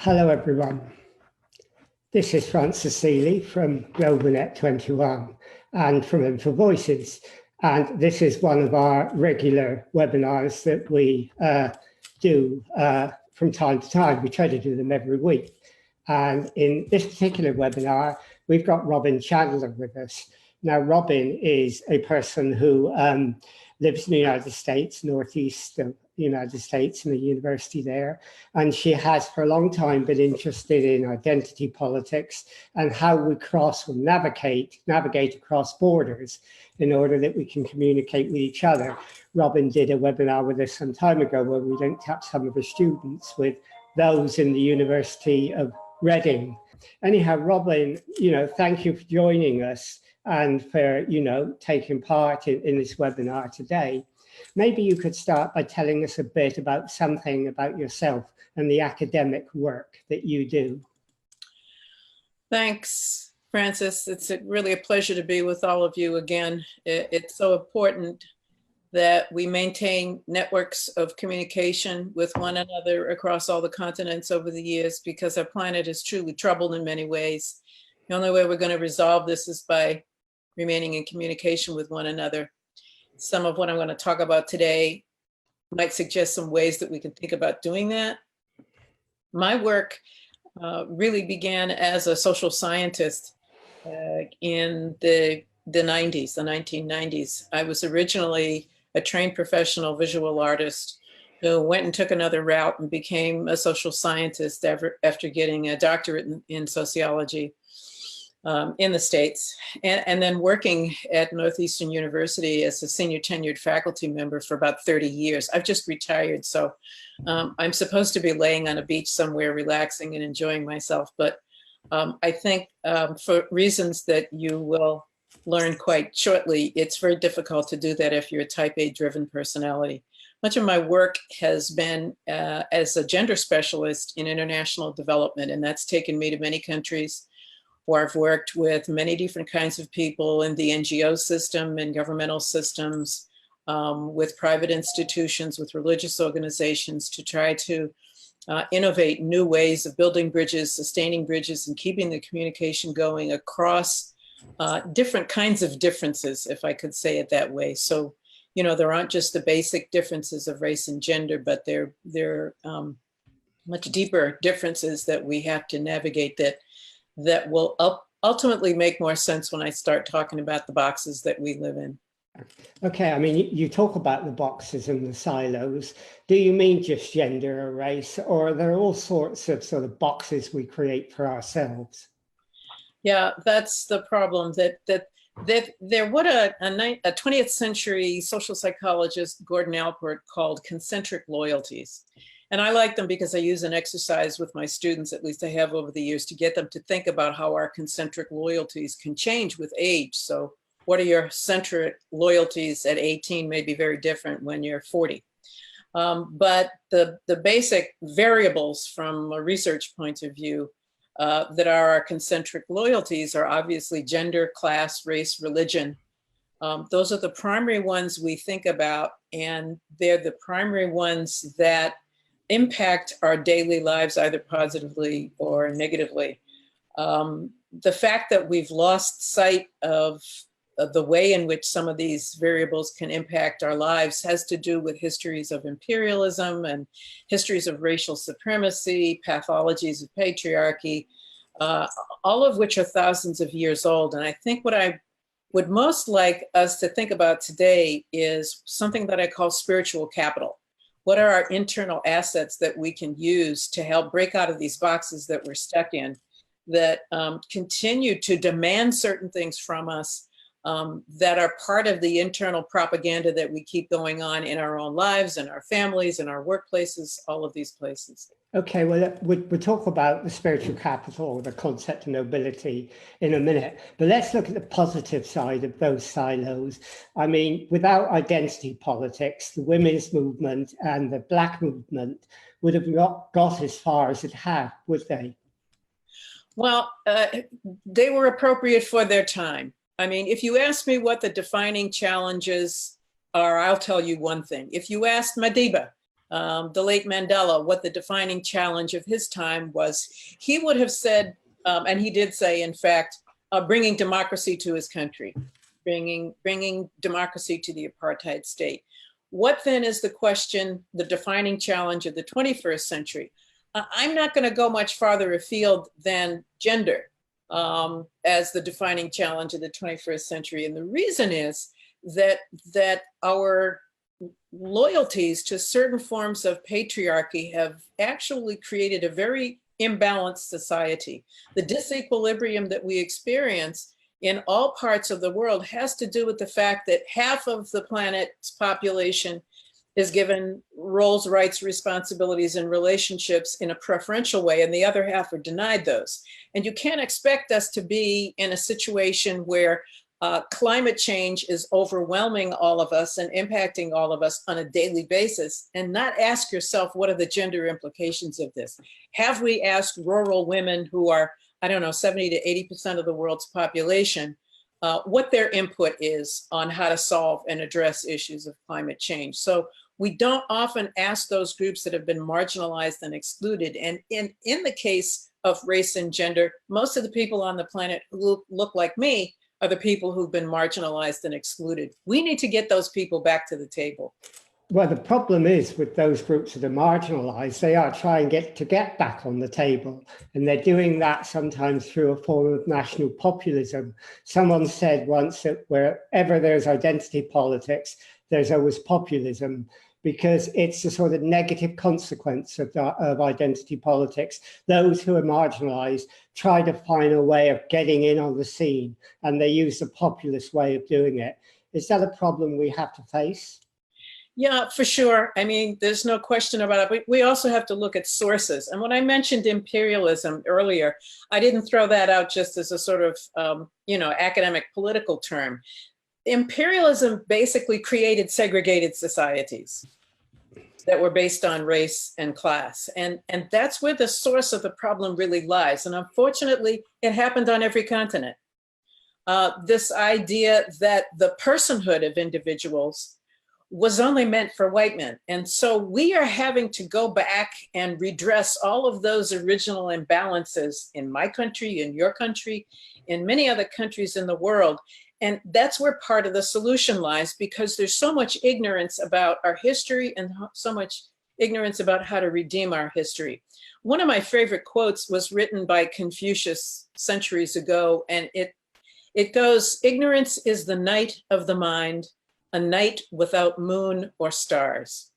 Hello, everyone. This is Francis Seeley from GlobalNet 21 and from Enfield Voices. And this is one of our regular webinars that we do from time to time. We try to do them every week. And in this particular webinar, we've got Robin Chandler with us. Now, Robin is a person who lives in the United States, northeast of the United States, in a university there. And she has for a long time been interested in identity politics and how we cross or navigate across borders in order that we can communicate with each other. Robin did a webinar with us some time ago where we linked up some of her students with those in the University of Reading. Anyhow, Robin, thank you for joining us and for, taking part in this webinar today. Maybe you could start by telling us a bit about something about yourself and the academic work that you do. Thanks, Francis. It's really a pleasure to be with all of you again. It's so important that we maintain networks of communication with one another across all the continents over the years, because our planet is truly troubled in many ways. The only way we're going to resolve this is by remaining in communication with one another. Some of what I'm going to talk about today might suggest some ways that we can think about doing that. My work really began as a social scientist in the 1990s. I was originally a trained professional visual artist who went and took another route and became a social scientist after getting a doctorate in sociology in the States, and then working at Northeastern University as a senior tenured faculty member for about 30 years. I've just retired, so I'm supposed to be laying on a beach somewhere relaxing and enjoying myself. But I think for reasons that you will learn quite shortly, it's very difficult to do that if you're a type A driven personality. Much of my work has been as a gender specialist in international development, and that's taken me to many countries where I've worked with many different kinds of people in the NGO system and governmental systems, with private institutions, with religious organizations, to try to innovate new ways of building bridges, sustaining bridges, and keeping the communication going across different kinds of differences, if I could say it that way. So, there aren't just the basic differences of race and gender, but they're much deeper differences that we have to navigate that will ultimately make more sense when I start talking about the boxes that we live in. Okay, I mean, you talk about the boxes and the silos. Do you mean just gender or race, or are there all sorts of sort of boxes we create for ourselves? Yeah, that's the problem. That what a 20th century social psychologist, Gordon Allport, called concentric loyalties. And I like them because I use an exercise with my students, at least I have over the years, to get them to think about how our concentric loyalties can change with age. So what are your centric loyalties at 18 may be very different when you're 40. But the basic variables from a research point of view that are our concentric loyalties are obviously gender, class, race, religion. Those are the primary ones we think about, and they're the primary ones that impact our daily lives either positively or negatively. The fact that we've lost sight of the way in which some of these variables can impact our lives has to do with histories of imperialism and histories of racial supremacy, pathologies of patriarchy, all of which are thousands of years old. And I think what I would most like us to think about today is something that I call spiritual capital. What are our internal assets that we can use to help break out of these boxes that we're stuck in, that continue to demand certain things from us, that are part of the internal propaganda that we keep going on in our own lives, in our families, in our workplaces, all of these places. Okay, well, we'll talk about the spiritual capital, or the concept of nobility, in a minute. But let's look at the positive side of those silos. I mean, without identity politics, the women's movement and the Black movement would have not got as far as it had, would they? Well, they were appropriate for their time. I mean, if you ask me what the defining challenges are, I'll tell you one thing. If you asked Madiba, the late Mandela, what the defining challenge of his time was, he would have said, and he did say, in fact, bringing democracy to his country, bringing democracy to the apartheid state. What then is the question, the defining challenge of the 21st century? I'm not going to go much farther afield than gender as the defining challenge of the 21st century. And the reason is that our loyalties to certain forms of patriarchy have actually created a very imbalanced society. The disequilibrium that we experience in all parts of the world has to do with the fact that half of the planet's population is given roles, rights, responsibilities, and relationships in a preferential way, and the other half are denied those. And you can't expect us to be in a situation where climate change is overwhelming all of us and impacting all of us on a daily basis and not ask yourself, what are the gender implications of this? Have we asked rural women who are, I don't know, 70 to 80% of the world's population, what their input is on how to solve and address issues of climate change? So we don't often ask those groups that have been marginalized and excluded. And in the case of race and gender, most of the people on the planet who look like me are the people who've been marginalized and excluded. We need to get those people back to the table. Well, the problem is with those groups that are marginalized, they are trying to get back on the table. And they're doing that sometimes through a form of national populism. Someone said once that wherever there's identity politics, there's always populism, because it's a sort of negative consequence of identity politics. Those who are marginalized try to find a way of getting in on the scene, and they use the populist way of doing it. Is that a problem we have to face? Yeah, for sure. I mean, there's no question about it. We also have to look at sources. And when I mentioned imperialism earlier, I didn't throw that out just as a sort of, academic political term. Imperialism basically created segregated societies that were based on race and class. And that's where the source of the problem really lies. And unfortunately, it happened on every continent. This idea that the personhood of individuals was only meant for white men. And so we are having to go back and redress all of those original imbalances in my country, in your country, in many other countries in the world. And that's where part of the solution lies, because there's so much ignorance about our history and so much ignorance about how to redeem our history. One of my favorite quotes was written by Confucius centuries ago, and it goes, "Ignorance is the night of the mind, a night without moon or stars."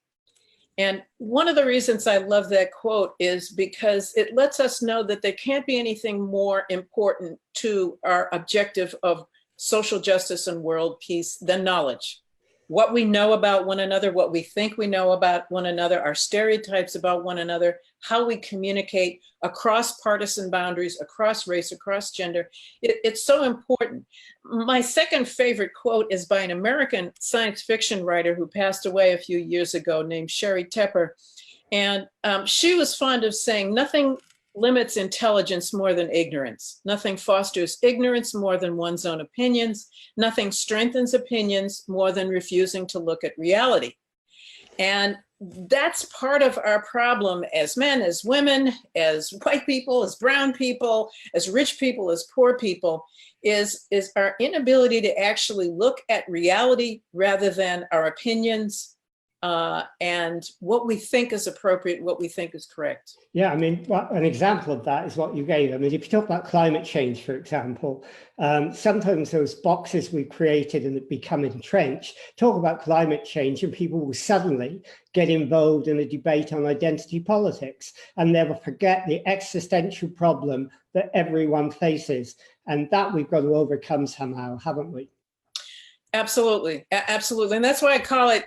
And one of the reasons I love that quote is because it lets us know that there can't be anything more important to our objective of social justice and world peace than knowledge. What we know about one another, what we think we know about one another, our stereotypes about one another, how we communicate across partisan boundaries, across race, across gender. It's so important. My second favorite quote is by an American science fiction writer who passed away a few years ago named Sherry Tepper. And she was fond of saying, "Nothing limits intelligence more than ignorance. Nothing fosters ignorance more than one's own opinions. Nothing strengthens opinions more than refusing to look at reality." And that's part of our problem as men, as women, as white people, as brown people, as rich people, as poor people, is our inability to actually look at reality rather than our opinions and what we think is appropriate, what we think is correct. Yeah, I mean, an example of that is what you gave. I mean, if you talk about climate change, for example, sometimes those boxes we created and that become entrenched talk about climate change, and people will suddenly get involved in a debate on identity politics, and they will forget the existential problem that everyone faces. And that we've got to overcome somehow, haven't we? Absolutely, absolutely. And that's why I call it,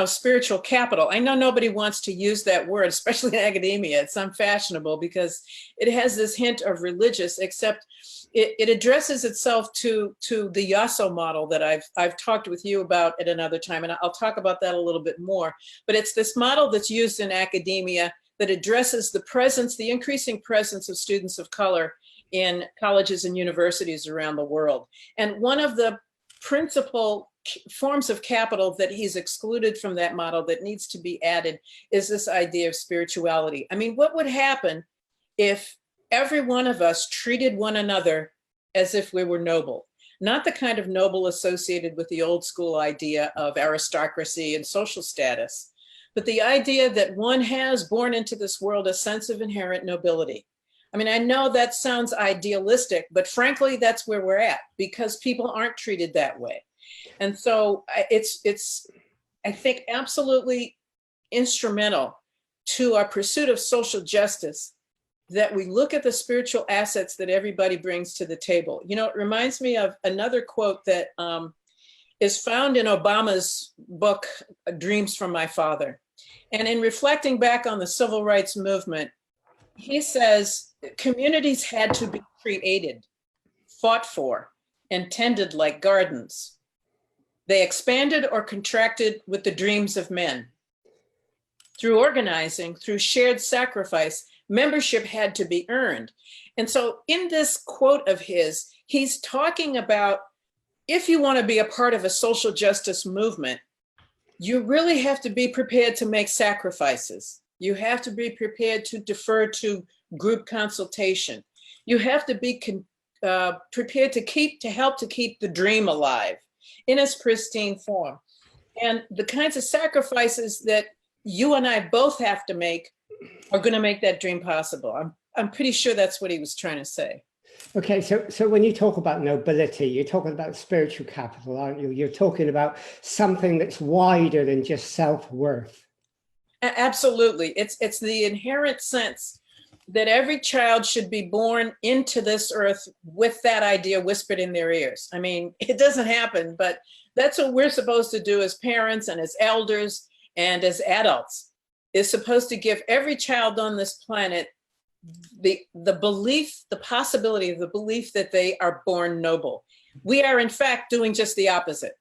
spiritual capital. I know nobody wants to use that word, especially in academia. It's unfashionable because it has this hint of religious, except it addresses itself to the Yasso model that I've talked with you about at another time, and I'll talk about that a little bit more. But it's this model that's used in academia that addresses the increasing presence of students of color in colleges and universities around the world. And one of the principal forms of capital that he's excluded from that model that needs to be added is this idea of spirituality. I mean, what would happen if every one of us treated one another as if we were noble? Not the kind of noble associated with the old school idea of aristocracy and social status, but the idea that one has born into this world a sense of inherent nobility. I mean, I know that sounds idealistic, but frankly, that's where we're at because people aren't treated that way. And so it's I think, absolutely instrumental to our pursuit of social justice that we look at the spiritual assets that everybody brings to the table. You know, it reminds me of another quote that is found in Obama's book, Dreams from My Father. And in reflecting back on the civil rights movement, he says, communities had to be created, fought for, and tended like gardens. They expanded or contracted with the dreams of men. Through organizing, through shared sacrifice, membership had to be earned. And so in this quote of his, he's talking about if you want to be a part of a social justice movement, you really have to be prepared to make sacrifices. You have to be prepared to defer to group consultation. You have to be prepared to help to keep the dream alive in its pristine form. And the kinds of sacrifices that you and I both have to make are going to make that dream possible. I'm pretty sure that's what he was trying to say. Okay, so when you talk about nobility, you're talking about spiritual capital, aren't you? You're talking about something that's wider than just self-worth. Absolutely. It's the inherent sense that every child should be born into this earth with that idea whispered in their ears. I mean, it doesn't happen, but that's what we're supposed to do as parents and as elders and as adults, is supposed to give every child on this planet the belief, the possibility of the belief that they are born noble. We are in fact doing just the opposite.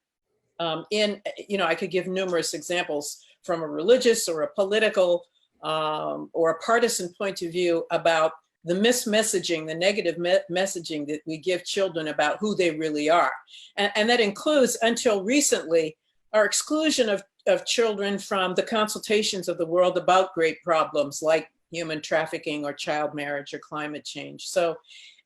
I could give numerous examples from a religious or a political or a partisan point of view about the mismessaging, the negative messaging that we give children about who they really are. And that includes, until recently, our exclusion of children from the consultations of the world about great problems like human trafficking or child marriage or climate change. So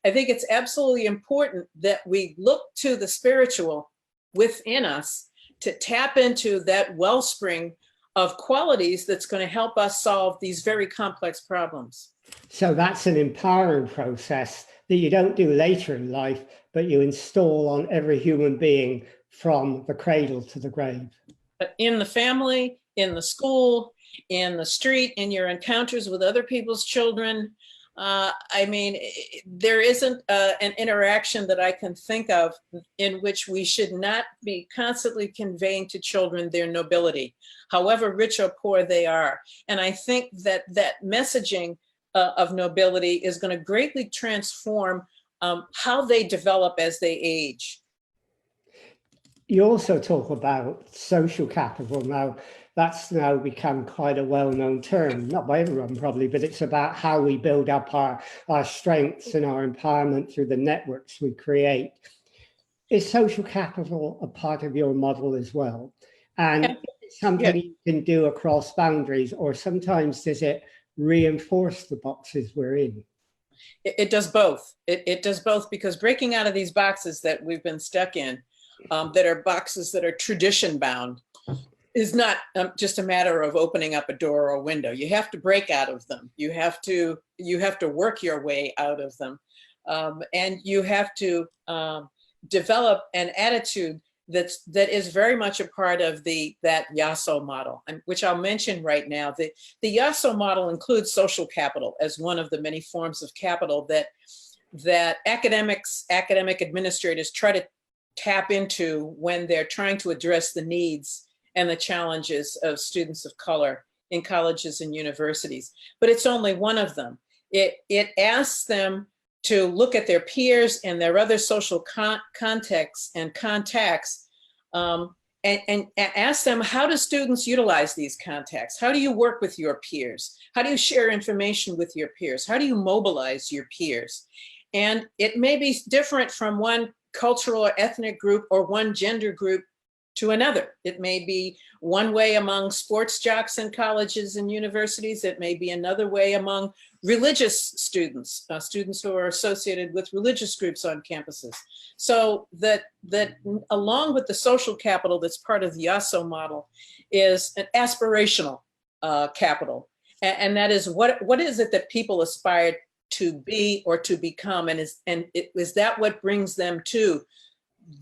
I think it's absolutely important that we look to the spiritual within us to tap into that wellspring of qualities that's going to help us solve these very complex problems. So that's an empowering process that you don't do later in life, but you install on every human being from the cradle to the grave. In the family, in the school, in the street, in your encounters with other people's children. There isn't an interaction that I can think of in which we should not be constantly conveying to children their nobility, however rich or poor they are. And I think that messaging of nobility is going to greatly transform how they develop as they age. You also talk about social capital. Now, that's now become quite a well-known term, not by everyone probably, but it's about how we build up our strengths and our empowerment through the networks we create. Is social capital a part of your model as well? And it's something you can do across boundaries, or sometimes does it reinforce the boxes we're in? It does both. It does both, because breaking out of these boxes that we've been stuck in, that are boxes that are tradition bound, is not just a matter of opening up a door or a window. You have to break out of them. You have to work your way out of them. And you have to develop an attitude that is very much a part of that YASO model, which I'll mention right now. The YASO model includes social capital as one of the many forms of capital that academic administrators try to tap into when they're trying to address the needs and the challenges of students of color in colleges and universities. But it's only one of them. It asks them to look at their peers and their other social contexts and contacts, and ask them, how do students utilize these contacts? How do you work with your peers? How do you share information with your peers? How do you mobilize your peers? And it may be different from one cultural or ethnic group or one gender group to another. It may be one way among sports jocks in colleges and universities. It may be another way among religious students, students who are associated with religious groups on campuses. So that along with the social capital that's part of the Yasso model is an aspirational capital. And that is what is it that people aspire to be or to become? And is that what brings them to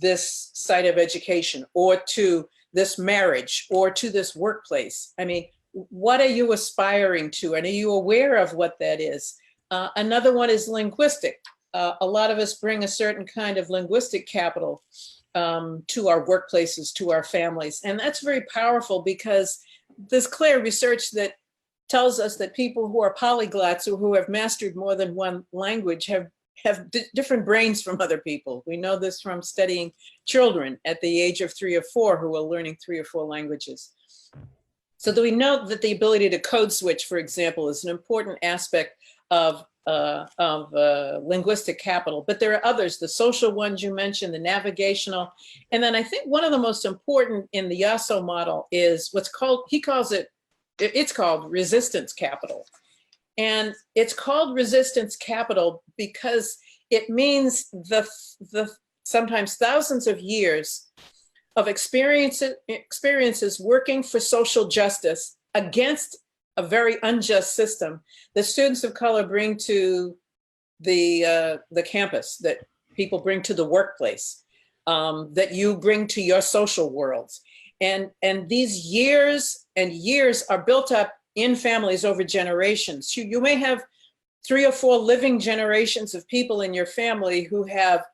this site of education or to this marriage or to this workplace? I mean, what are you aspiring to? And are you aware of what that is? Another one is linguistic. A lot of us bring a certain kind of linguistic capital to our workplaces, to our families. And that's very powerful because there's clear research that tells us that people who are polyglots or who have mastered more than one language have different brains from other people. We know this from studying children at the age of 3 or 4 who are learning 3 or 4 languages. So that we know that the ability to code switch, for example, is an important aspect of linguistic capital. But there are others, the social ones you mentioned, the navigational. And then I think one of the most important in the Yasso model is what's called, it's called resistance capital. And it's called resistance capital because it means the sometimes thousands of years of experiences working for social justice against a very unjust system that students of color bring to the campus, that people bring to the workplace, that you bring to your social worlds. And these years and years are built up in families over generations. You may have 3 or 4 living generations of people in your family who have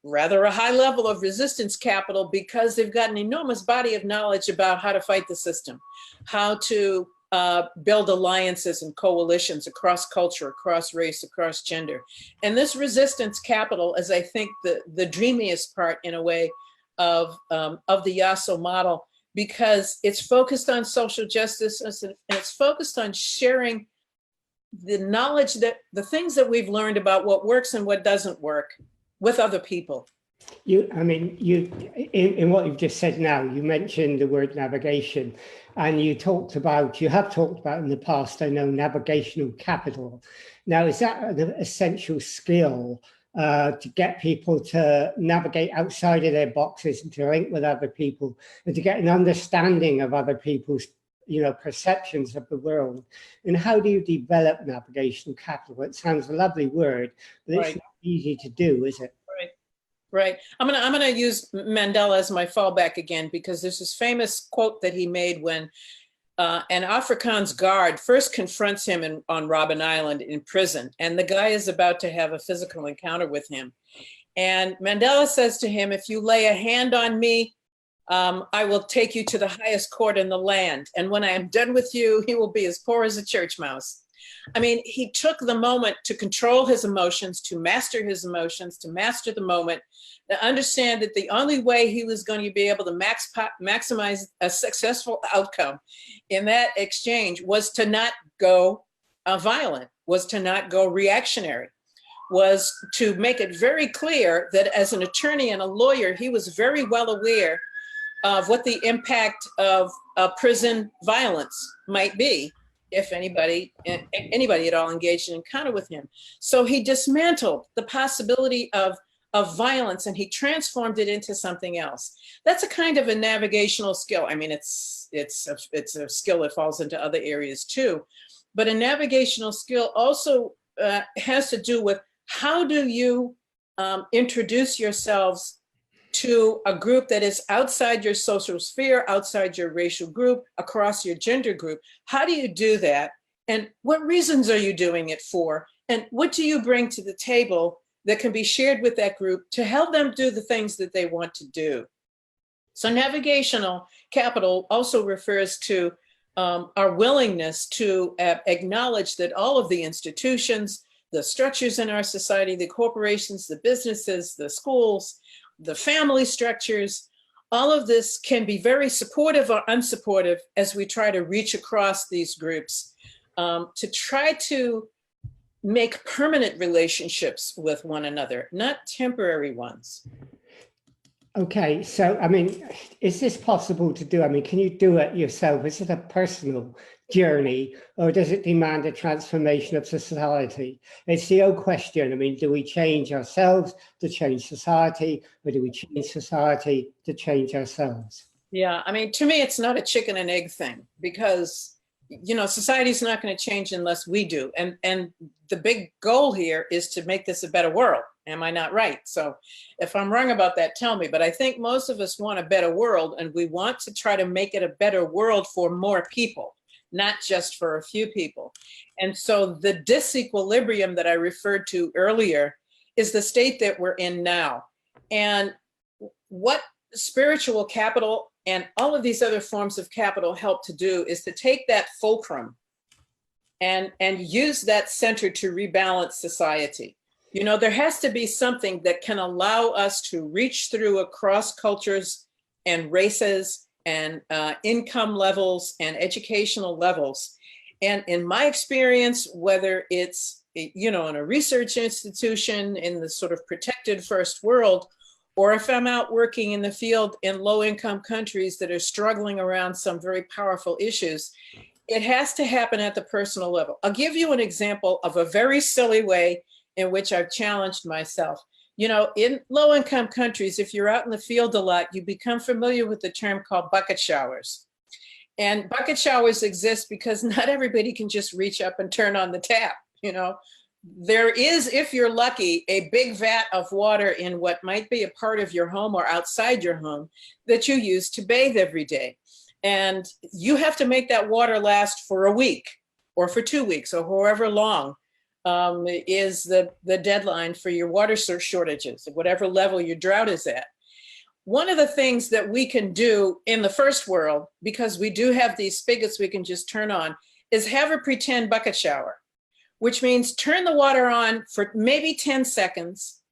rather a high level of resistance capital because they've got an enormous body of knowledge about how to fight the system, how to build alliances and coalitions across culture, across race, across gender. And this resistance capital is, I think, the dreamiest part in a way of the Yasso model, because it's focused on social justice and it's focused on sharing the knowledge, that the things that we've learned about what works and what doesn't work with other people. In what you've just said now, you mentioned the word navigation, and you have talked about in the past, I know, navigational capital. Now, is that an essential skill to get people to navigate outside of their boxes and to link with other people and to get an understanding of other people's perceptions of the world? And how do you develop navigational capital? It sounds a lovely word, but it's not easy to do, is it? Right. I'm gonna use Mandela as my fallback again, because there's this famous quote that he made when an Afrikaans guard first confronts him on Robin Island in prison, and the guy is about to have a physical encounter with him. And Mandela says to him, "If you lay a hand on me, I will take you to the highest court in the land. And when I am done with you, he will be as poor as a church mouse." I mean, he took the moment to control his emotions, to master his emotions, to master the moment, to understand that the only way he was going to be able to maximize a successful outcome in that exchange was to not go violent, was to not go reactionary, was to make it very clear that as an attorney and a lawyer, he was very well aware of what the impact of prison violence might be if anybody at all engaged in encounter with him. So he dismantled the possibility of violence and he transformed it into something else. That's a kind of a navigational skill. I mean, it's a skill that falls into other areas too, but a navigational skill also has to do with how do you introduce yourselves to a group that is outside your social sphere, outside your racial group, across your gender group. How do you do that? And what reasons are you doing it for? And what do you bring to the table that can be shared with that group to help them do the things that they want to do? So navigational capital also refers to our willingness to acknowledge that all of the institutions, the structures in our society, the corporations, the businesses, the schools, the family structures, all of this can be very supportive or unsupportive as we try to reach across these groups to try to make permanent relationships with one another, not temporary ones. Okay, so I mean, is this possible to do? I mean, can you do it yourself? Is it a personal journey, or does it demand a transformation of society? It's the old question. I mean, do we change ourselves to change society, or do we change society to change ourselves? Yeah, I mean, to me, it's not a chicken and egg thing because, you know, society's not going to change unless we do. And the big goal here is to make this a better world. Am I not right? So if I'm wrong about that, tell me. But I think most of us want a better world, and we want to try to make it a better world for more people, not just for a few people. And so the disequilibrium that I referred to earlier is the state that we're in now. And what spiritual capital and all of these other forms of capital help to do is to take that fulcrum and use that center to rebalance society. You know, there has to be something that can allow us to reach through across cultures and races and income levels and educational levels. And in my experience, whether it's, you know, in a research institution in the sort of protected first world, or if I'm out working in the field in low-income countries that are struggling around some very powerful issues, it has to happen at the personal level. I'll give you an example of a very silly way in which I've challenged myself. You know, in low-income countries, if you're out in the field a lot, you become familiar with the term called bucket showers. And bucket showers exist because not everybody can just reach up and turn on the tap, you know. There is, if you're lucky, a big vat of water in what might be a part of your home or outside your home that you use to bathe every day. And you have to make that water last for a week or for 2 weeks or however long is the deadline for your water shortages, at whatever level your drought is at. One of the things that we can do in the first world, because we do have these spigots we can just turn on, is have a pretend bucket shower, which means turn the water on for maybe 10 seconds,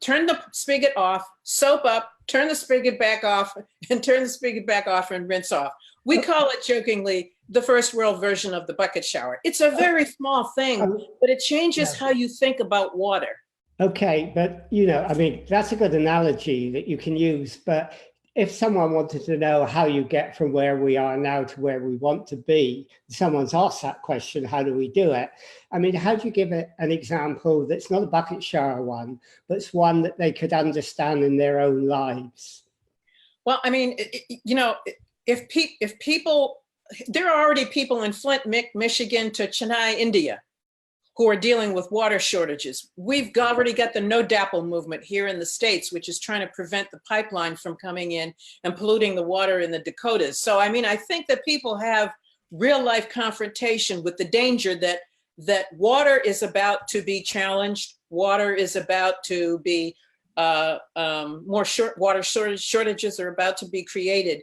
turn the spigot off, soap up, turn the spigot back off, and turn the spigot back off and rinse off. We call it jokingly the first world version of the bucket shower. It's a very small thing, but it changes how you think about water. Okay, but you know, I mean, that's a good analogy that you can use, but if someone wanted to know how you get from where we are now to where we want to be, someone's asked that question, how do we do it? I mean, how do you give it an example that's not a bucket shower one, but it's one that they could understand in their own lives? Well, I mean, you know, if people, there are already people in Flint, Michigan to Chennai, India, who are dealing with water shortages. We've already got the no DAPL movement here in the States, which is trying to prevent the pipeline from coming in and polluting the water in the Dakotas. So, I mean, I think that people have real life confrontation with the danger that water is about to be challenged. Water is about to be, water shortages are about to be created.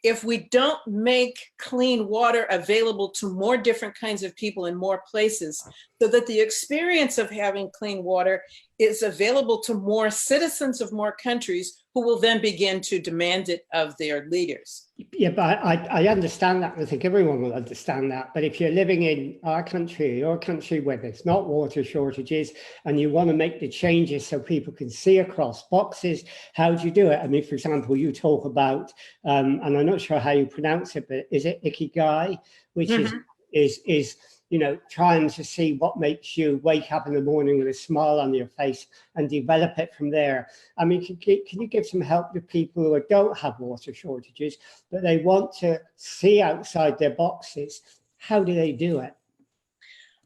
If we don't make clean water available to more different kinds of people in more places, so that the experience of having clean water is available to more citizens of more countries who will then begin to demand it of their leaders. Yeah, but I understand that. I think everyone will understand that. But if you're living in our country, your country where there's not water shortages, and you want to make the changes so people can see across boxes, how do you do it? I mean, for example, you talk about, and I'm not sure how you pronounce it, but is it ikigai, which is you know, trying to see what makes you wake up in the morning with a smile on your face and develop it from there. I mean, can you give some help to people who don't have water shortages, but they want to see outside their boxes? How do they do it?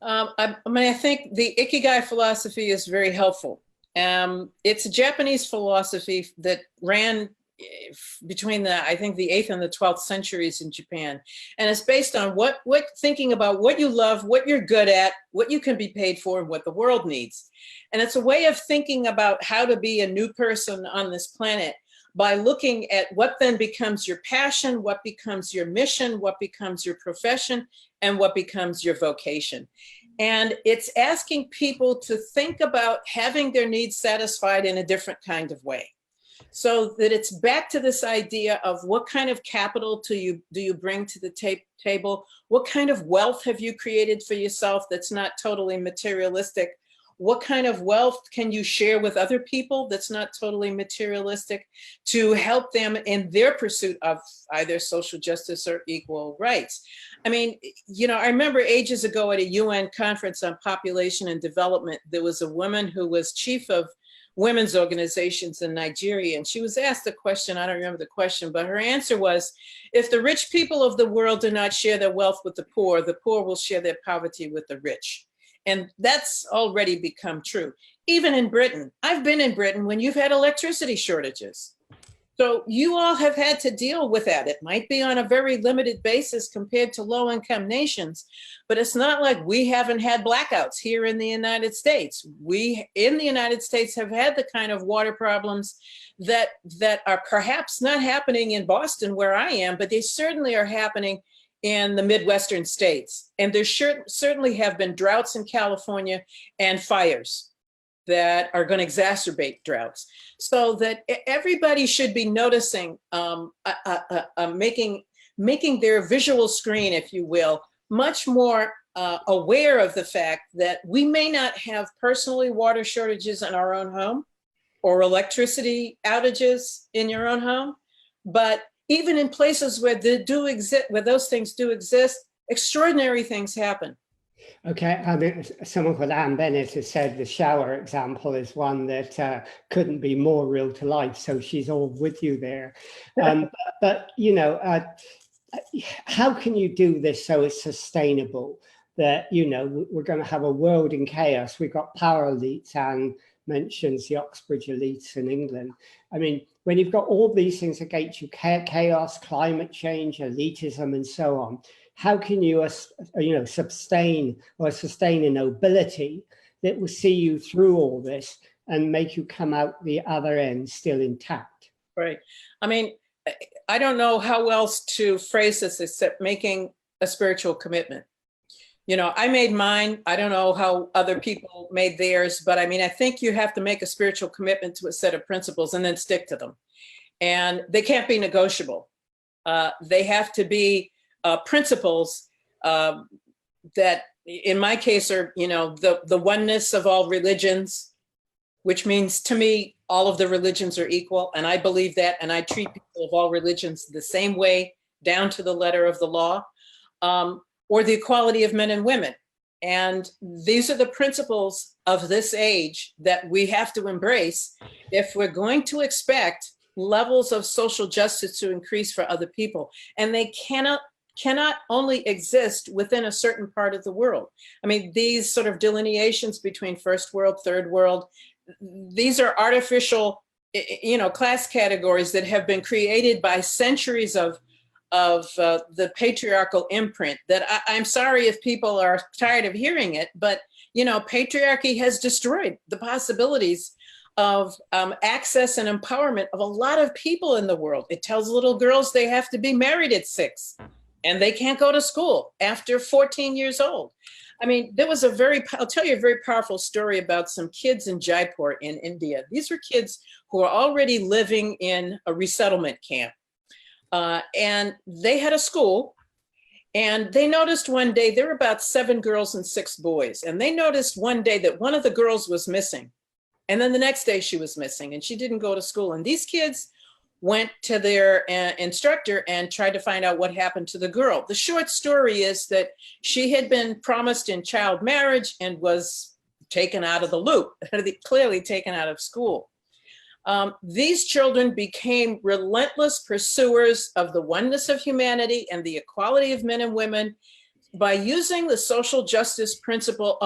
I mean, I think the Ikigai philosophy is very helpful. It's a Japanese philosophy that ran between I think the 8th and the 12th centuries in Japan. And it's based on thinking about what you love, what you're good at, what you can be paid for, and what the world needs. And it's a way of thinking about how to be a new person on this planet by looking at what then becomes your passion, what becomes your mission, what becomes your profession, and what becomes your vocation. And it's asking people to think about having their needs satisfied in a different kind of way. So that it's back to this idea of what kind of capital do you bring to the table? What kind of wealth have you created for yourself that's not totally materialistic? what kind of wealth can you share with other people that's not totally materialistic to help them in their pursuit of either social justice or equal rights? I mean, I remember ages ago at a UN conference on population and development, there was a woman who was chief of women's organizations in Nigeria. And she was asked a question, I don't remember the question, but her answer was, if the rich people of the world do not share their wealth with the poor will share their poverty with the rich. And that's already become true. Even in Britain, I've been in Britain when you've had electricity shortages. So you all have had to deal with that. It might be on a very limited basis compared to low-income nations, but it's not like we haven't had blackouts here in the United States. We in the United States have had the kind of water problems that are perhaps not happening in Boston where I am, but they certainly are happening in the Midwestern states. And there certainly have been droughts in California and fires that are going to exacerbate droughts. So that everybody should be noticing, making their visual screen, if you will, much more aware of the fact that we may not have personally water shortages in our own home or electricity outages in your own home, but even in places where they do exist, where those things do exist, extraordinary things happen. Okay, I mean, someone called Anne Bennett has said the shower example is one that couldn't be more real to life, so she's all with you there. But how can you do this so it's sustainable? That, we're going to have a world in chaos. We've got power elites, and mentions the Oxbridge elites in England. I mean, when you've got all these things against you, chaos, climate change, elitism, and so on, how can you, sustain a nobility that will see you through all this and make you come out the other end still intact? Right. I mean, I don't know how else to phrase this except making a spiritual commitment. I made mine. I don't know how other people made theirs, but I mean, I think you have to make a spiritual commitment to a set of principles and then stick to them. And they can't be negotiable. They have to be principles that in my case are, the oneness of all religions, which means to me, all of the religions are equal. And I believe that, and I treat people of all religions the same way down to the letter of the law, or the equality of men and women. And these are the principles of this age that we have to embrace if we're going to expect levels of social justice to increase for other people. And they cannot only exist within a certain part of the world. I mean, these sort of delineations between first world, third world, these are artificial, class categories that have been created by centuries of the patriarchal imprint that I'm sorry if people are tired of hearing it, but, patriarchy has destroyed the possibilities of access and empowerment of a lot of people in the world. It tells little girls they have to be married at 6 and they can't go to school after 14 years old. I mean, I'll tell you a very powerful story about some kids in Jaipur in India. These were kids who are already living in a resettlement camp. And they had a school, and they noticed one day, there were about 7 girls and 6 boys. And they noticed one day that one of the girls was missing. And then the next day she was missing and she didn't go to school. And these kids went to their instructor and tried to find out what happened to the girl. The short story is that she had been promised in child marriage and was taken out of the loop, clearly taken out of school. These children became relentless pursuers of the oneness of humanity and the equality of men and women by using the social justice principle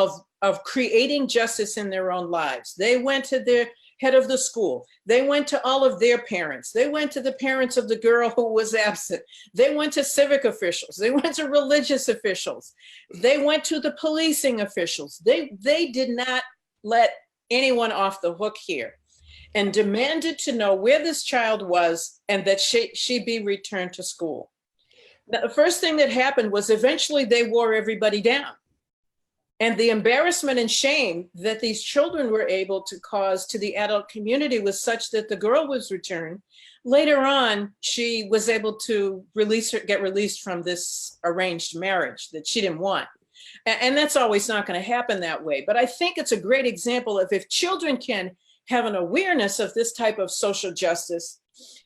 of creating justice in their own lives. They went to their head of the school. They went to all of their parents. They went to the parents of the girl who was absent. They went to civic officials. They went to religious officials. They went to the policing officials. They did not let anyone off the hook here, and demanded to know where this child was and that she be returned to school. Now, the first thing that happened was eventually they wore everybody down. And the embarrassment and shame that these children were able to cause to the adult community was such that the girl was returned. Later on, she was able to get released from this arranged marriage that she didn't want. And that's always not going to happen that way. But I think it's a great example of if children can have an awareness of this type of social justice,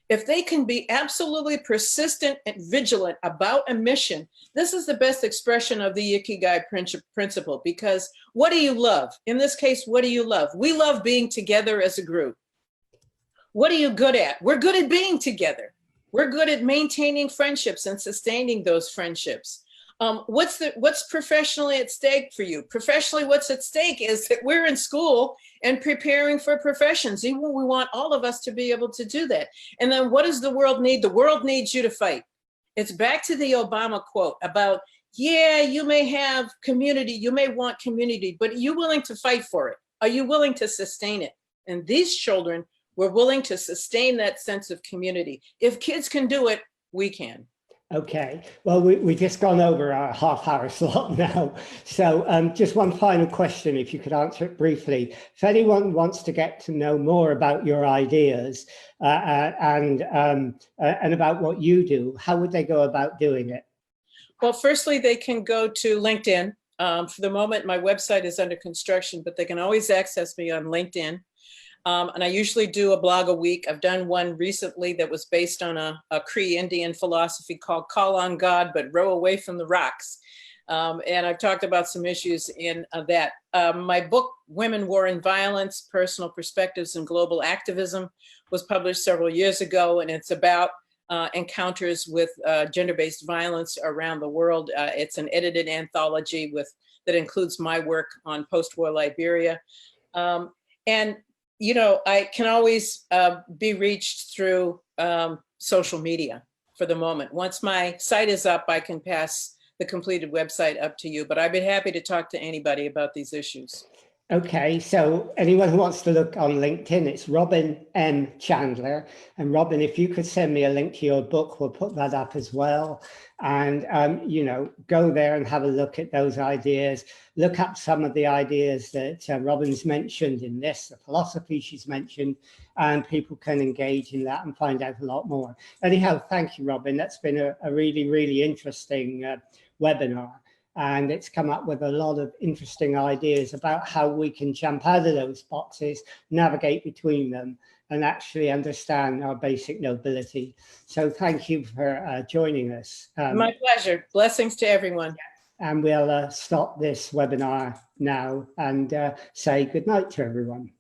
if they can be absolutely persistent and vigilant about a mission, this is the best expression of the Ikigai principle. Because what do you love? In this case, what do you love? We love being together as a group. What are you good at? We're good at being together. We're good at maintaining friendships and sustaining those friendships. What's professionally at stake for you? Professionally, what's at stake is that we're in school and preparing for professions. We want all of us to be able to do that. And then what does the world need? The world needs you to fight. It's back to the Obama quote about, yeah, you may have community, you may want community, but are you willing to fight for it? Are you willing to sustain it? And these children were willing to sustain that sense of community. If kids can do it, we can. Okay, well, we just gone over our half-hour slot now. So just one final question, if you could answer it briefly. If anyone wants to get to know more about your ideas and about what you do, how would they go about doing it? Well, firstly, they can go to LinkedIn. For the moment, my website is under construction, but they can always access me on LinkedIn. And I usually do a blog a week. I've done one recently that was based on a Cree Indian philosophy called Call on God, but Row Away from the Rocks. And I've talked about some issues in that. My book, Women, War, and Violence, Personal Perspectives and Global Activism, was published several years ago, and it's about encounters with gender-based violence around the world. It's an edited anthology that includes my work on post-war Liberia. And you know, I can always be reached through social media for the moment. Once my site is up, I can pass the completed website up to you, but I'd be happy to talk to anybody about these issues. Okay, so anyone who wants to look on LinkedIn, it's Robin M. Chandler. And Robin, if you could send me a link to your book, we'll put that up as well. And, you know, go there and have a look at those ideas. Look up some of the ideas that Robin's mentioned in this, the philosophy she's mentioned, and people can engage in that and find out a lot more. Anyhow, thank you, Robin. That's been a really, really interesting webinar. And it's come up with a lot of interesting ideas about how we can jump out of those boxes, navigate between them, and actually understand our basic nobility. So thank you for joining us. My pleasure. Blessings to everyone. And we'll stop this webinar now and say good night to everyone.